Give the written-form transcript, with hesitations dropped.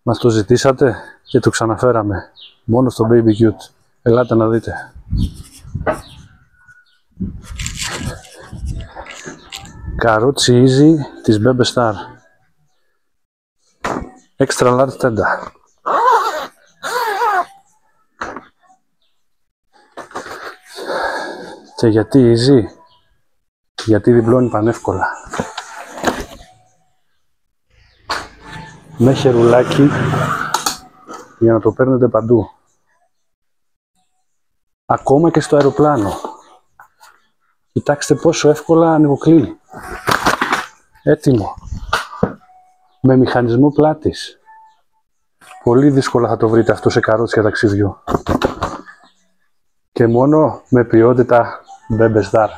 Μας το ζητήσατε και το ξαναφέραμε. Μόνο στο Baby Cute. Ελάτε να δείτε. Καρότσι Easy της Bebe Star. Extra large τέντα. Και γιατί Easy? Γιατί διπλώνει πανεύκολα. Με χερουλάκι για να το παίρνετε παντού. Ακόμα και στο αεροπλάνο. Κοιτάξτε πόσο εύκολα ανοιγοκλίνει. Έτοιμο. Με μηχανισμό πλάτης. Πολύ δύσκολα θα το βρείτε αυτό σε καρότσια ταξιδιού. Και μόνο με ποιότητα Bebe Star.